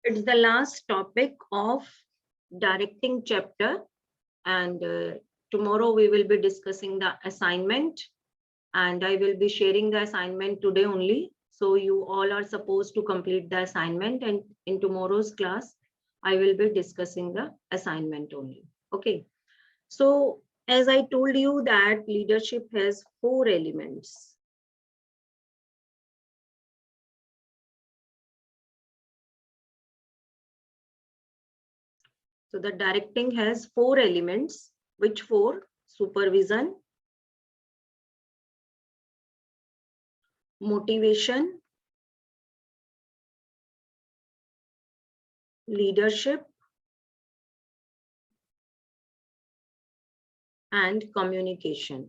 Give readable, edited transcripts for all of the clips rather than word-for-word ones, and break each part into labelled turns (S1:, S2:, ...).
S1: It's the last topic of directing chapter, and tomorrow we will be discussing the assignment, and I will be sharing the assignment today only. So you all are supposed to complete the assignment, and in tomorrow's class, I will be discussing the assignment only. Okay. So as I told you that leadership has 4 elements. So the directing has 4 elements. Which 4? Supervision, motivation, leadership, and communication.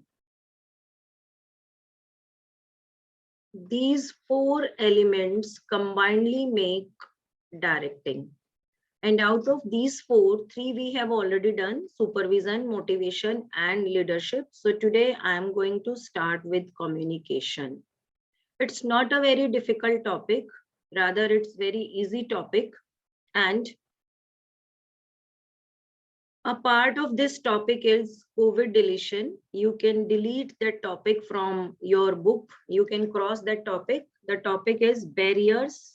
S1: These 4 elements combinedly make directing. And out of these 4, 3 we have already done: supervision, motivation, and leadership. So today I am going to start with communication. It's not a very difficult topic, rather it's very easy topic. And a part of this topic is COVID deletion. You can delete that topic from your book. You can cross that topic. The topic is barriers.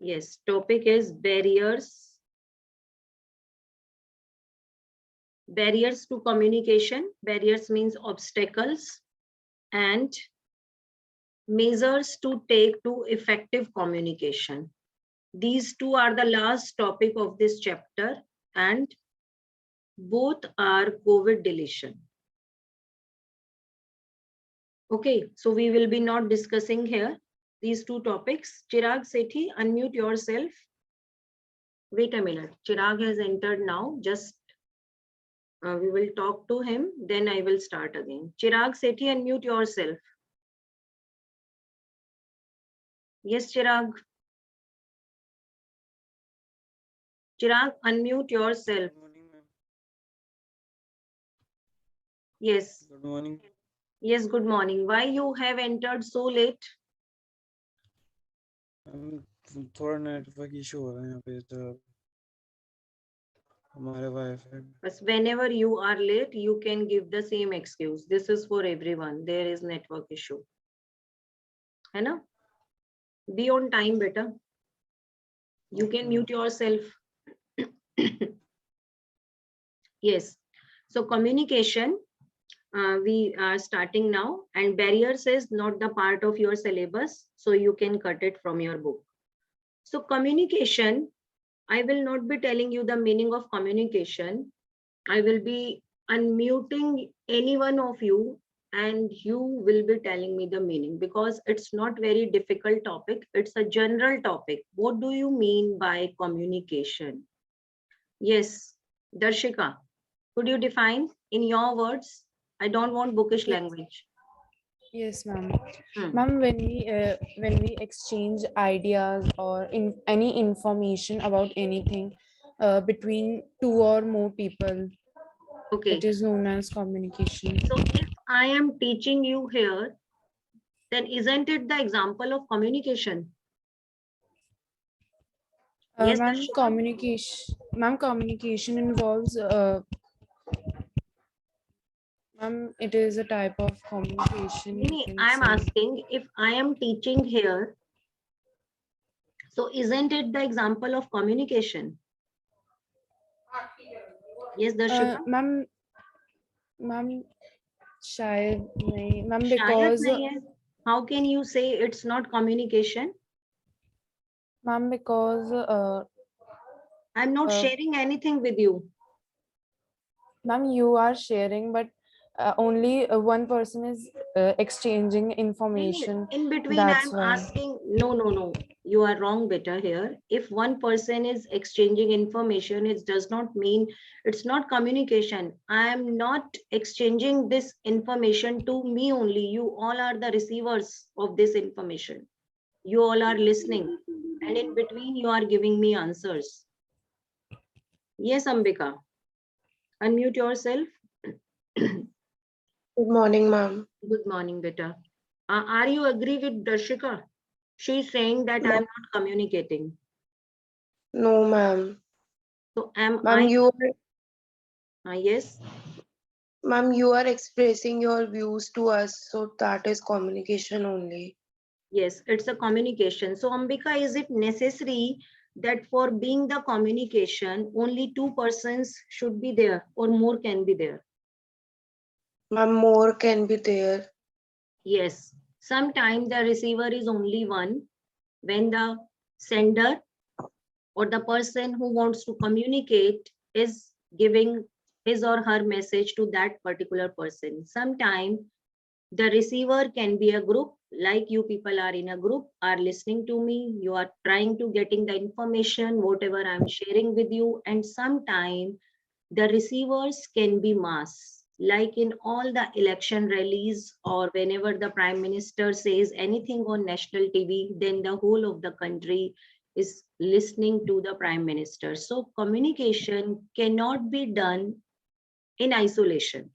S1: Yes, topic is barriers. Barriers to communication. Barriers means obstacles, and measures to take to effective communication. These 2 are the last topic of this chapter, and both are COVID deletion. Okay, so we will be not discussing here these 2 topics. Chirag Sethi, unmute yourself. Wait a minute. Chirag has entered now. Just we will talk to him, then I will start again. Chirag Sethi, unmute yourself. Yes, Chirag. Chirag, unmute yourself.
S2: Good morning, ma'am.
S1: Yes.
S2: Good morning.
S1: Yes, good morning. Why you have entered so late?
S2: थोड़ा network issue हो रहा है यहाँ पे तो हमारे wifi में.
S1: But whenever you are late, you can give the same excuse. This is for everyone. There is network issue. है ना? Be on time, beta. You can mute yourself. Yes. So communication, we are starting now, and barriers is not the part of your syllabus, so you can cut it from your book. So communication, I will not be telling you the meaning of communication. I will be unmuting any one of you, and you will be telling me the meaning, because it's not very difficult topic. It's a general topic. What do you mean by communication? Yes, Darshika, could you define in your words? I don't want bookish language.
S3: Yes, ma'am. Ma'am, when we exchange ideas or any information about anything between 2 or more people,
S1: Okay.
S3: it is known as communication.
S1: So if I am teaching you here, then isn't it the example of communication? Yes,
S3: Ma'am,
S1: Darshika?
S3: communication involves ma'am, it is a type of communication.
S1: I am asking, if I am teaching here, so isn't it the example of communication? Yes, Darshika?
S3: Ma'am, shayad nahi, ma'am,
S1: Shayad
S3: because
S1: nahi hai. How can you say it's not communication?
S3: ma'am, because
S1: I'm not sharing anything with you.
S3: Ma'am, you are sharing, but only one person is exchanging information.
S1: In between,
S3: That's
S1: I'm
S3: why.
S1: asking, no. You are wrong, beta, here. If one person is exchanging information, it does not mean it's not communication. I am not exchanging this information to me only. You all are the receivers of this information. You all are listening. And in between, you are giving me answers. Yes, Ambika. Unmute yourself.
S4: Good morning, ma'am.
S1: Good morning, beta. Are you agree with Darshika? She's saying that
S4: No,
S1: I'm not communicating.
S4: no, ma'am.
S1: So am
S4: Ma'am,
S1: I?
S4: you
S1: Yes.
S4: ma'am, you are expressing your views to us, so that is communication only.
S1: Yes, it's a communication. So Ambika, is it necessary that for being the communication, only two persons should be there or more can be there?
S4: Ma'am, more can be there.
S1: Yes. Sometimes the receiver is only one when the sender or the person who wants to communicate is giving his or her message to that particular person. Sometimes the receiver can be a group, like you people are in a group, are listening to me, you are trying to getting the information, whatever I'm sharing with you, and sometime the receivers can be mass, like in all the election rallies or whenever the prime minister says anything on national TV, then the whole of the country is listening to the prime minister. So communication cannot be done in isolation.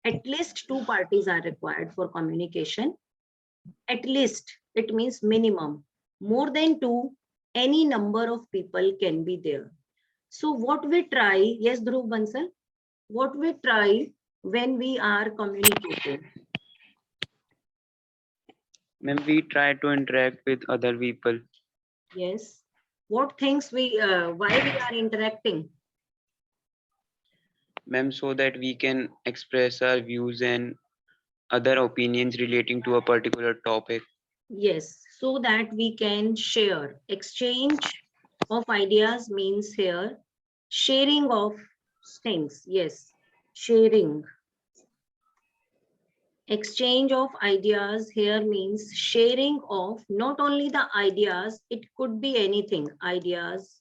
S1: At least two parties are required for communication. At least, it means minimum. More than two, any number of people can be there. So what we try, yes, Dhruv Bansal, what we try when we are communicating.
S5: Ma'am, we try to interact with other people.
S1: Yes. What things why we are interacting?
S5: Ma'am, so that we can express our views and other opinions relating to a particular topic.
S1: Yes, so that we can share. Exchange of ideas means here sharing of things. Yes, sharing. Exchange of ideas here means sharing of not only the ideas, it could be anything, ideas,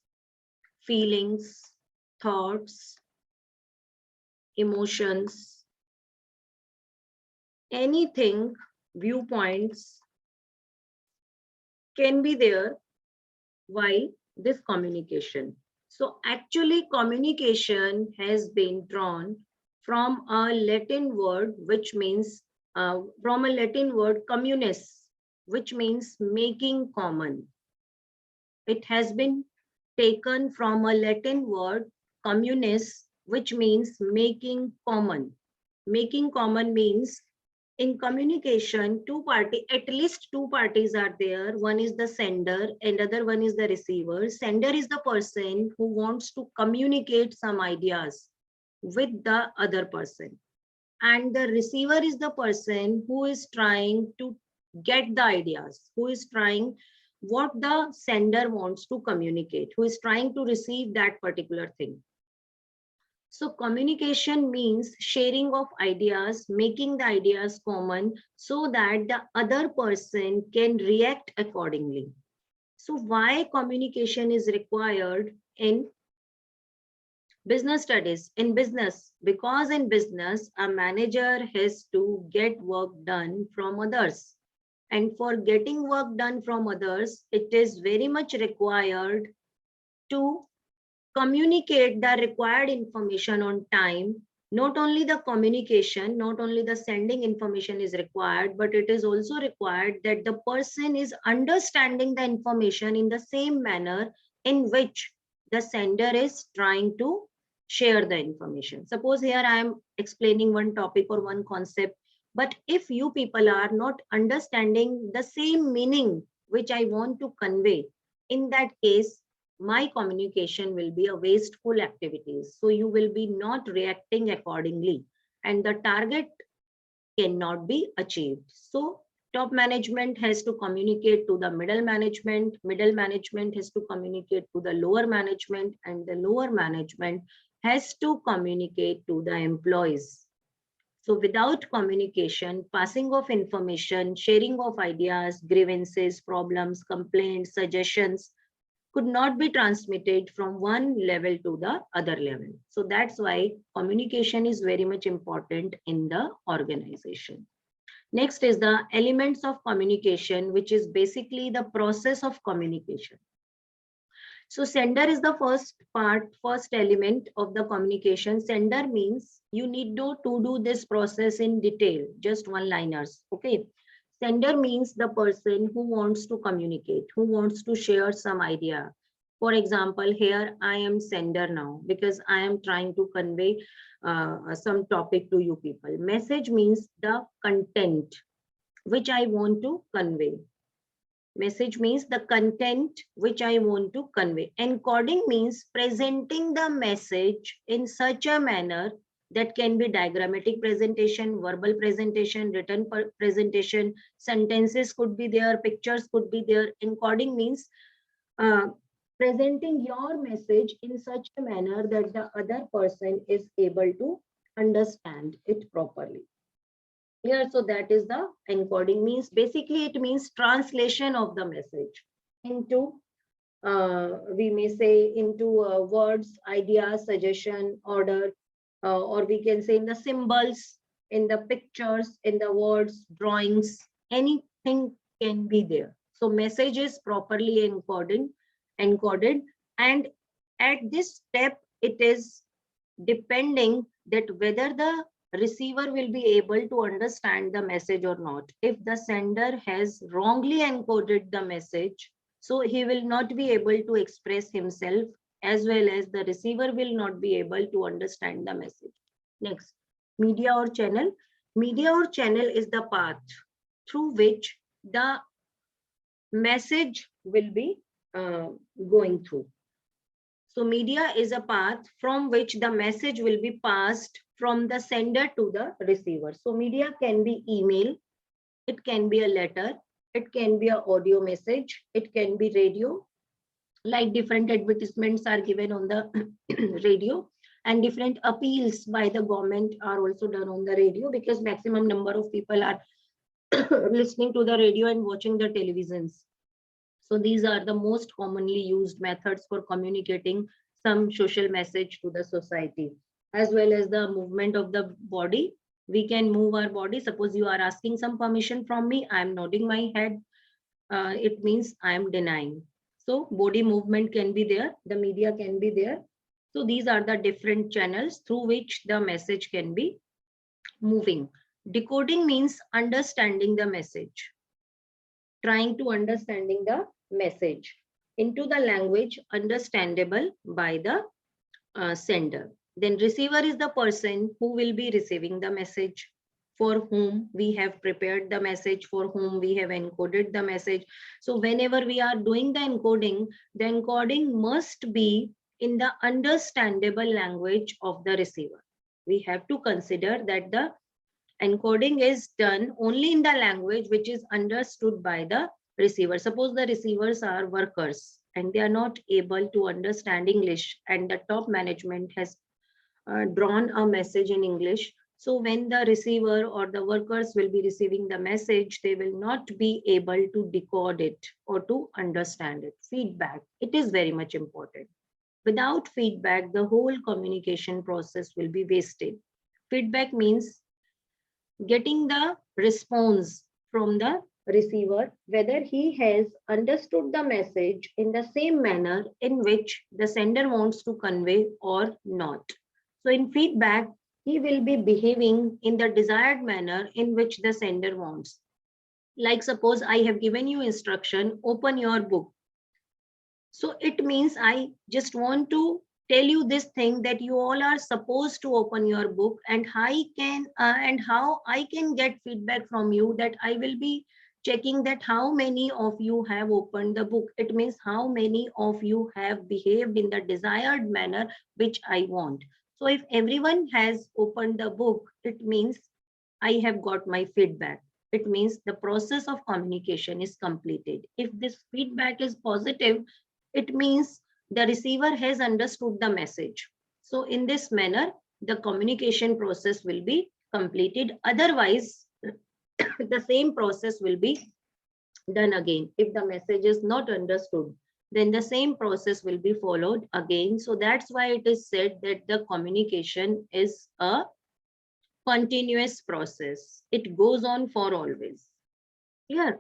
S1: feelings, thoughts, emotions, anything, viewpoints can be there while this communication. So actually communication has been drawn from a Latin word which means from a Latin word communis, which means making common. It has been taken from a Latin word communis, which means making common. Making common means in communication, at least two parties are there. One is the sender and other one is the receiver. Sender is the person who wants to communicate some ideas with the other person. And the receiver is the person who is trying to get the ideas, who is trying what the sender wants to communicate, who is trying to receive that particular thing. So communication means sharing of ideas, making the ideas common so that the other person can react accordingly. So why communication is required in business studies? In business, because in business, a manager has to get work done from others. And for getting work done from others, it is very much required to communicate the required information on time. Not only the communication, not only the sending information is required, but it is also required that the person is understanding the information in the same manner in which the sender is trying to share the information. Suppose here I am explaining one topic or one concept, but if you people are not understanding the same meaning which I want to convey, in that case, my communication will be a wasteful activities. So you will be not reacting accordingly and the target cannot be achieved. So top management has to communicate to the middle management has to communicate to the lower management, and the lower management has to communicate to the employees. So without communication, passing of information, sharing of ideas, grievances, problems, complaints, suggestions could not be transmitted from one level to the other level. So that's why communication is very much important in the organization. Next is the elements of communication, which is basically the process of communication. So sender is the first element of the communication. Sender means you need to do this process in detail, just one-liners. Okay. Sender means the person who wants to communicate, who wants to share some idea. For example, here I am sender now because I am trying to convey some topic to you people. Message means the content which I want to convey. Message means the content which I want to convey. Encoding means presenting the message in such a manner that can be diagrammatic presentation, verbal presentation, written presentation, sentences could be there, pictures could be there. Encoding means presenting your message in such a manner that the other person is able to understand it properly. Here, so that is the encoding means. Basically, it means translation of the message into, we may say, into words, ideas, suggestion, order, or we can say in the symbols, in the pictures, in the words, drawings, anything can be there. So message is properly encoded, and at this step, it is depending that whether the receiver will be able to understand the message or not. If the sender has wrongly encoded the message, so he will not be able to express himself, as well as the receiver will not be able to understand the message. Next, media or channel. Media or channel is the path through which the message will be going through. So media is a path from which the message will be passed from the sender to the receiver. So media can be email, it can be a letter, it can be an audio message, it can be radio, like different advertisements are given on the radio, and different appeals by the government are also done on the radio, because maximum number of people are listening to the radio and watching the televisions. So these are the most commonly used methods for communicating some social message to the society, as well as the movement of the body. We can move our body. Suppose you are asking some permission from me, I am nodding my head. It means I am denying. So body movement can be there, the media can be there. So these are the different channels through which the message can be moving. Decoding means understanding the message, trying to understanding the message into the language understandable by the sender. Then receiver is the person who will be receiving the message, for whom we have prepared the message, for whom we have encoded the message. So whenever we are doing the encoding must be in the understandable language of the receiver. We have to consider that the encoding is done only in the language which is understood by the receiver. Suppose the receivers are workers and they are not able to understand English, and the top management has drawn a message in English. So when the receiver or the workers will be receiving the message, they will not be able to decode it or to understand it. Feedback, it is very much important. Without feedback, the whole communication process will be wasted. Feedback means getting the response from the receiver, whether he has understood the message in the same manner in which the sender wants to convey or not. So in feedback, he will be behaving in the desired manner in which the sender wants. Like suppose I have given you instruction, open your book. So it means I just want to tell you this thing, that you all are supposed to open your book, and how I can get feedback from you, that I will be checking that how many of you have opened the book. It means how many of you have behaved in the desired manner which I want. So if everyone has opened the book, it means I have got my feedback. It means the process of communication is completed. If this feedback is positive, it means the receiver has understood the message. So in this manner, the communication process will be completed. Otherwise, the same process will be done again. If the message is not understood, then the same process will be followed again. So that's why it is said that the communication is a continuous process. It goes on for always. Clear?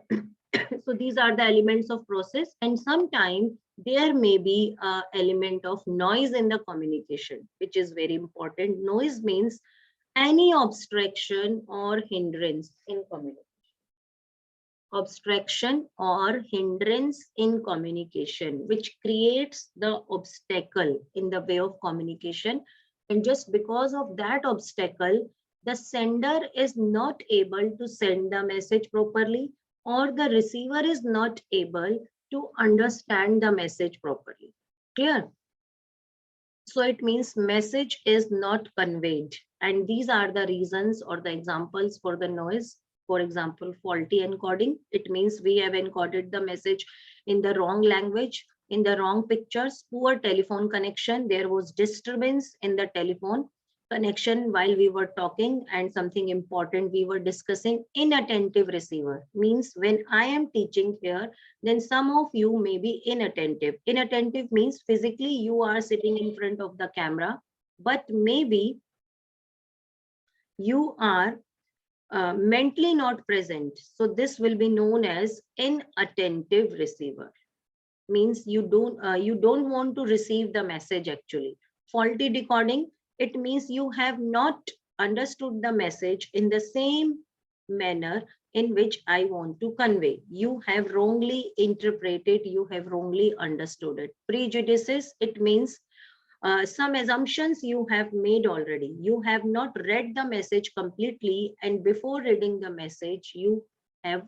S1: So these are the elements of process, and sometimes there may be an element of noise in the communication, which is very important. Noise means any obstruction or hindrance in communication. obstruction or hindrance in communication, which creates the obstacle in the way of communication. And just because of that obstacle, the sender is not able to send the message properly, or the receiver is not able to understand the message properly. Clear? So it means message is not conveyed. And these are the reasons or the examples for the noise. For example, faulty encoding. It means we have encoded the message in the wrong language, in the wrong pictures. Poor telephone connection. There was disturbance in the telephone connection while we were talking, and something important we were discussing. Inattentive receiver means when I am teaching here, then some of you may be inattentive. Inattentive means physically you are sitting in front of the camera, but maybe you are mentally not present. So this will be known as inattentive receiver. Means you don't want to receive the message actually. Faulty decoding, it means you have not understood the message in the same manner in which I want to convey. You have wrongly interpreted, you have wrongly understood it. Prejudices, it means some assumptions you have made already. You have not read the message completely, and before reading the message, you have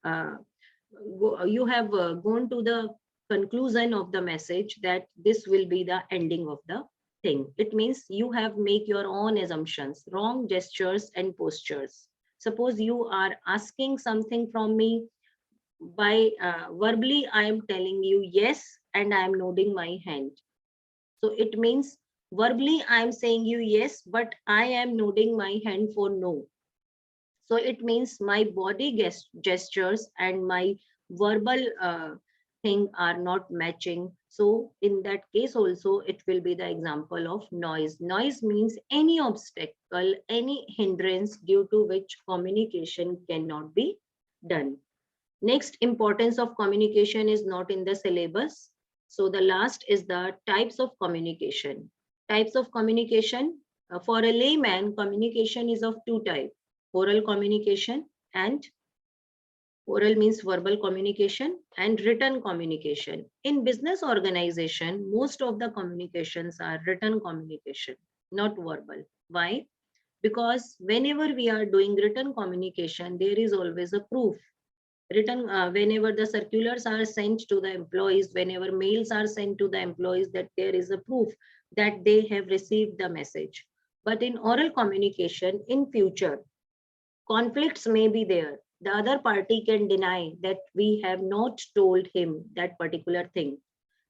S1: gone to the conclusion of the message that this will be the ending of the thing. It means you have make your own assumptions, wrong gestures and postures. Suppose you are asking something from me, by verbally I am telling you yes and I am nodding my hand. So it means verbally I am saying you yes, but I am nodding my hand for no. So it means my body gestures and my verbal thing are not matching. So in that case also, it will be the example of noise. Noise means any obstacle, any hindrance due to which communication cannot be done. Next, importance of communication is not in the syllabus. So the last is the types of communication. Types of communication, for a layman, communication is of two types: oral communication, and oral means verbal communication, and written communication. In business organization, most of the communications are written communication, not verbal. Why? Because whenever we are doing written communication, there is always a proof. Written, whenever the circulars are sent to the employees, whenever mails are sent to the employees, that there is a proof that they have received the message. But in oral communication, in future, conflicts may be there. The other party can deny that we have not told him that particular thing.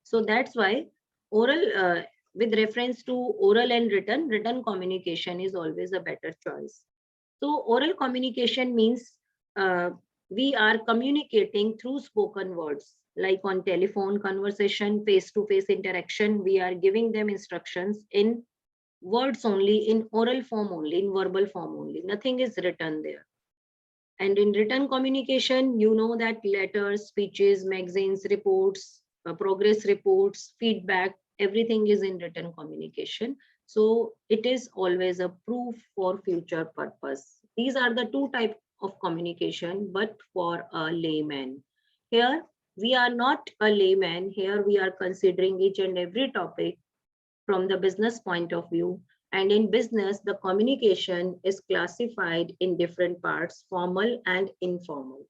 S1: So that's why oral, with reference to oral and written communication is always a better choice. So oral communication means we are communicating through spoken words, like on telephone conversation, face-to-face interaction. We are giving them instructions in words only, in oral form only, in verbal form only. Nothing is written there. And in written communication, you know that letters, speeches, magazines, reports, progress reports, feedback, everything is in written communication. So it is always a proof for future purpose. These are the two types of communication, but for a layman. Here, we are not a layman. Here, we are considering each and every topic from the business point of view. And in business, the communication is classified in different parts: formal and informal.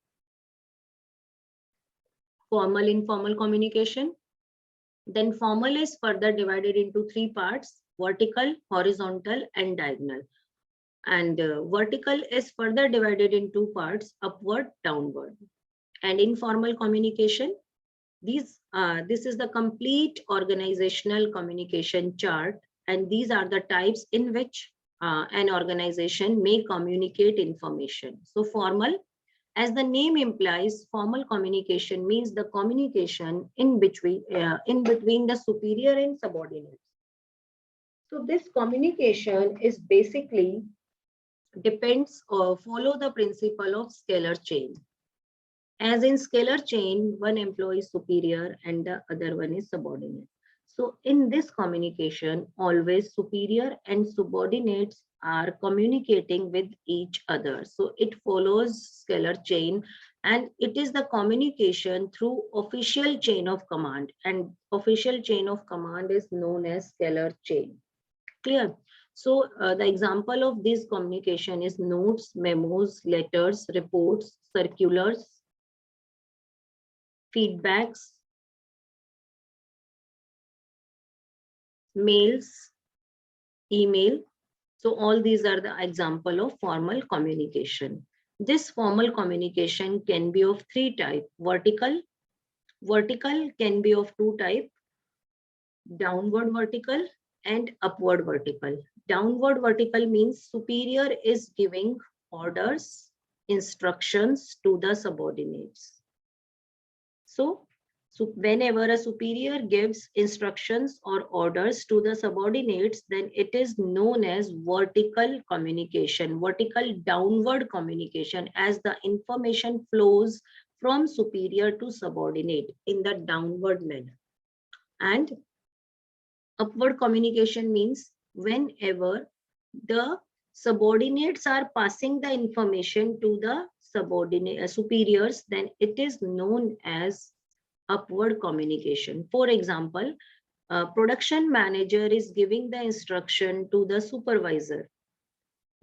S1: Formal, informal communication. Then formal is further divided into three parts: vertical, horizontal, and diagonal. And vertical is further divided in two parts: upward, downward. And informal communication, this is the complete organizational communication chart, and these are the types in which an organization may communicate information. So formal, as the name implies, formal communication means the communication in between the superior and subordinates. So this communication is basically depends or follow the principle of scalar chain. As in scalar chain, one employee is superior and the other one is subordinate. So in this communication, always superior and subordinates are communicating with each other. So it follows scalar chain. And it is the communication through official chain of command, and official chain of command is known as scalar chain. Clear? So the example of this communication is notes, memos, letters, reports, circulars, feedbacks, mails, email. So all these are the example of formal communication. This formal communication can be of three types. Vertical can be of two types, downward vertical and upward vertical. Downward vertical means superior is giving orders, instructions to the subordinates. So whenever a superior gives instructions or orders to the subordinates, then it is known as vertical communication, vertical downward communication, as the information flows from superior to subordinate in the downward manner. And upward communication means whenever the subordinates are passing the information to the subordinate superiors, then it is known as upward communication. For example, a production manager is giving the instruction to the supervisor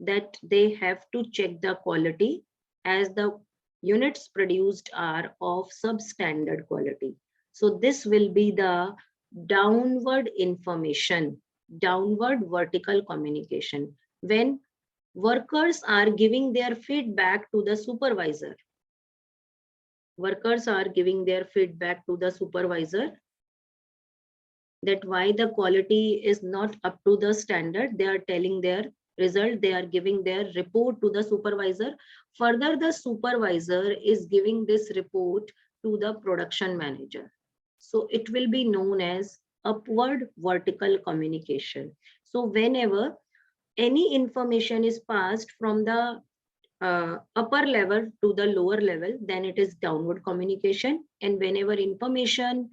S1: that they have to check the quality as the units produced are of substandard quality. So this will be the downward information, downward vertical communication. When workers are giving their feedback to the supervisor, workers are giving their feedback to the supervisor that why the quality is not up to the standard, they are telling their result, they are giving their report to the supervisor. Further, the supervisor is giving this report to the production manager. So it will be known as upward vertical communication. So whenever any information is passed from the upper level to the lower level, then it is downward communication. And whenever information,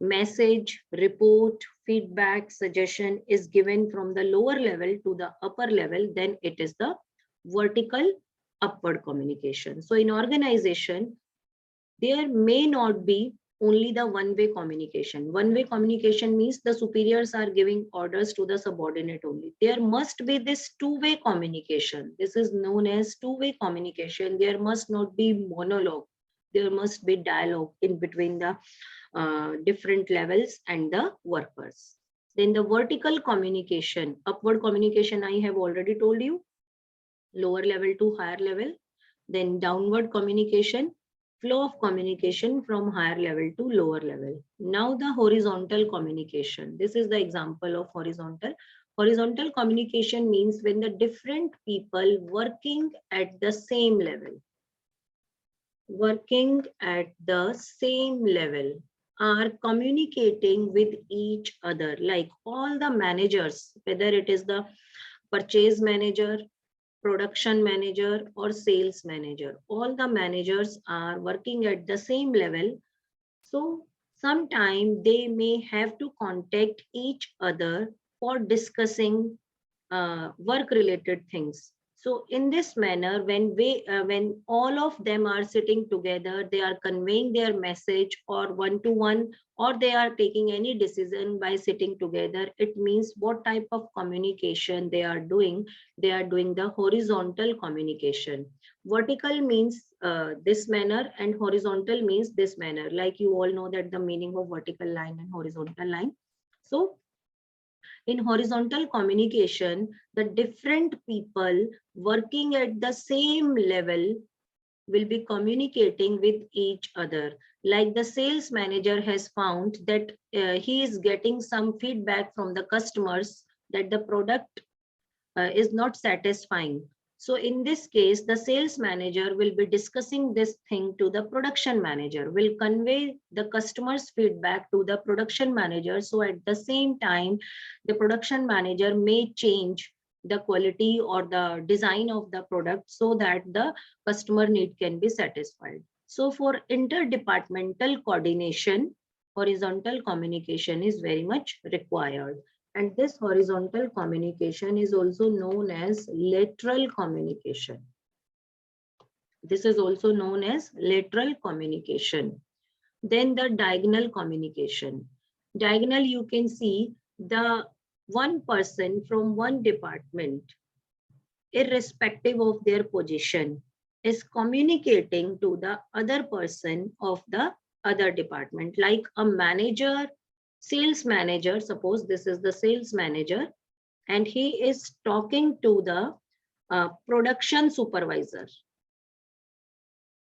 S1: message, report, feedback, suggestion is given from the lower level to the upper level, then it is the vertical upward communication. So in organization, there may not be only the one-way communication. One-way communication means the superiors are giving orders to the subordinate only. There must be this two-way communication. This is known as two-way communication. There must not be monologue. There must be dialogue in between the different levels and the workers. Then the vertical communication, upward communication, I have already told you, lower level to higher level. Then downward communication, flow of communication from higher level to lower level. Now the horizontal communication. This is the example of horizontal. Horizontal communication means when the different people working at the same level, are communicating with each other, like all the managers, whether it is the purchase manager, production manager or sales manager, all the managers are working at the same level. So sometime they may have to contact each other for discussing work related things. So in this manner, when all of them are sitting together, they are conveying their message or one-to-one, or they are taking any decision by sitting together. It means what type of communication they are doing. They are doing the horizontal communication. Vertical means this manner and horizontal means this manner. Like you all know that the meaning of vertical line and horizontal line. So in horizontal communication, the different people working at the same level will be communicating with each other. Like the sales manager has found that he is getting some feedback from the customers that the product is not satisfying. So in this case, the sales manager will be discussing this thing to the production manager, will convey the customer's feedback to the production manager. So at the same time, the production manager may change the quality or the design of the product so that the customer need can be satisfied. So for interdepartmental coordination, horizontal communication is very much required. And this horizontal communication is also known as lateral communication. This is also known as lateral communication. Then the diagonal communication. Diagonal, you can see the one person from one department, irrespective of their position, is communicating to the other person of the other department, like a manager, sales manager. Suppose this is the sales manager and he is talking to the production supervisor.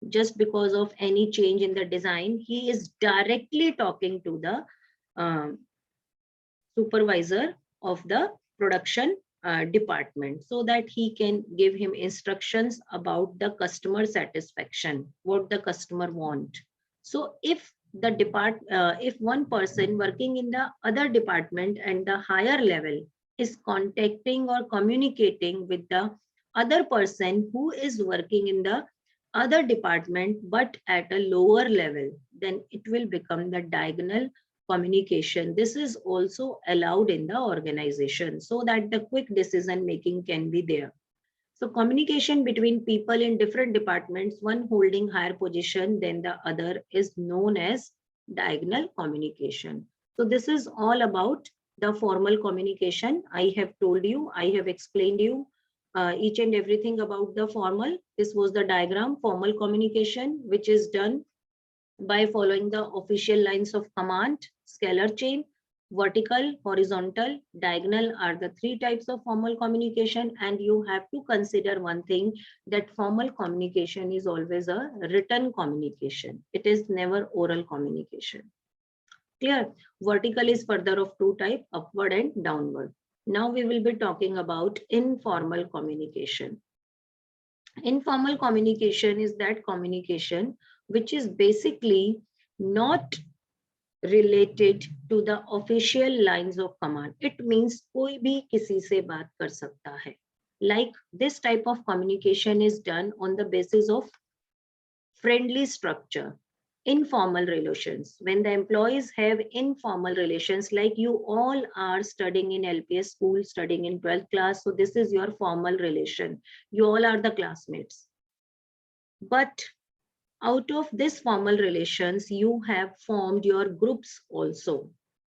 S1: Just because of any change in the design, he is directly talking to the supervisor of the production department, so that he can give him instructions about the customer satisfaction, what the customer want. So if the if one person working in the other department and the higher level is contacting or communicating with the other person who is working in the other department but at a lower level, then it will become the diagonal communication. This is also allowed in the organization so that the quick decision making can be there. So communication between people in different departments, one holding higher position than the other, is known as diagonal communication. So this is all about the formal communication. I have told you, I have explained you each and everything about the formal. This was the diagram, formal communication, which is done by following the official lines of command, scalar chain. Vertical, horizontal, diagonal are the three types of formal communication, and you have to consider one thing, that formal communication is always a written communication. It is never oral communication. Clear? Vertical is further of two types, upward and downward. Now we will be talking about informal communication. Informal communication is that communication which is basically not related to the official lines of command. It means कोई भी किसी से बात कर सकता है. Like this type of communication is done on the basis of friendly structure, informal relations. When the employees have informal relations, like you all are studying in LPS school, studying in 12th class, so this is your formal relation. You all are the classmates. But out of this formal relations, you have formed your groups also.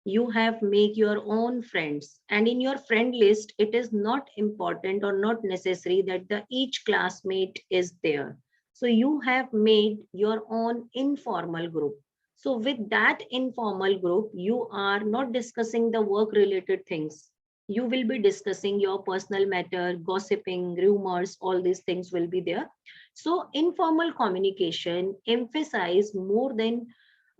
S1: You have make your own friends, and in your friend list, it is not important or not necessary that the each classmate is there. So you have made your own informal group. So with that informal group, you are not discussing the work related things. You will be discussing your personal matter, gossiping, rumors, all these things will be there. So informal communication emphasize more than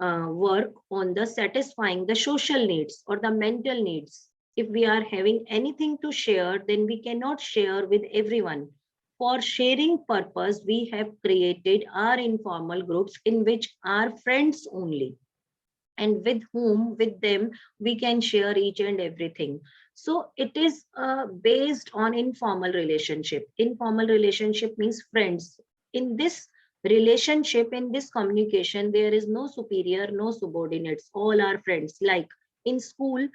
S1: work on the satisfying the social needs or the mental needs. If we are having anything to share, then we cannot share with everyone. For sharing purpose, we have created our informal groups in which are friends only, and with them we can share each and everything. So it is based on informal relationship. Informal relationship means friends. In this relationship, in this communication, there is no superior, no subordinates, all are friends. Like in school,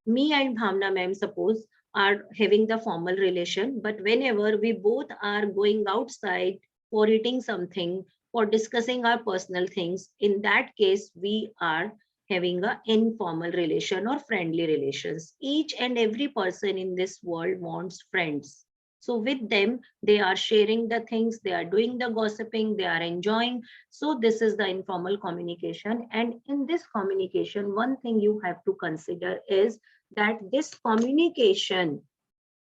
S1: me and Bhavna ma'am, suppose, are having the formal relation, but whenever we both are going outside for eating something, for discussing our personal things, in that case we are having an informal relation or friendly relations. Each and every person in this world wants friends. So with them, they are sharing the things, they are doing the gossiping, they are enjoying. So this is the informal communication. And in this communication, one thing you have to consider is that this communication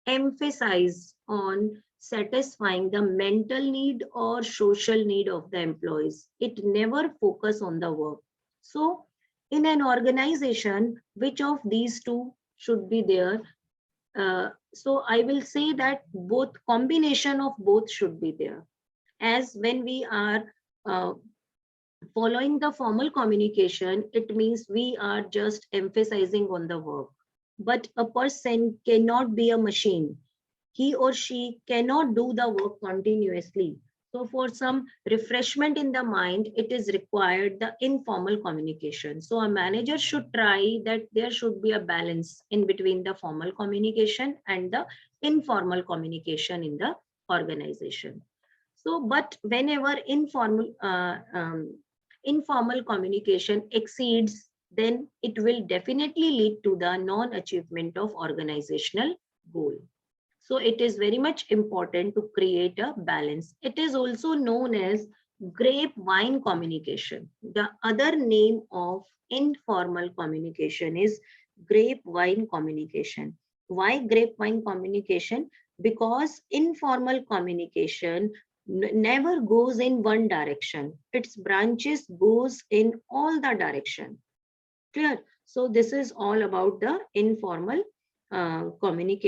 S1: emphasize on satisfying the mental need or social need of the employees. It never focus on the work. So in an organization, which of these two should be there? So I will say that both, combination of both should be there. As when we are following the formal communication, it means we are just emphasizing on the work. But a person cannot be a machine. He or she cannot do the work continuously. So for some refreshment in the mind, it is required the informal communication. So a manager should try that there should be a balance in between the formal communication and the informal communication in the organization. So, but whenever informal communication exceeds, then it will definitely lead to the non-achievement of organizational goal. So it is very much important to create a balance. It is also known as grapevine communication. The other name of informal communication is grapevine communication. Why grapevine communication? Because informal communication never goes in one direction. Its branches goes in all the direction. Clear? So this is all about the informal communication.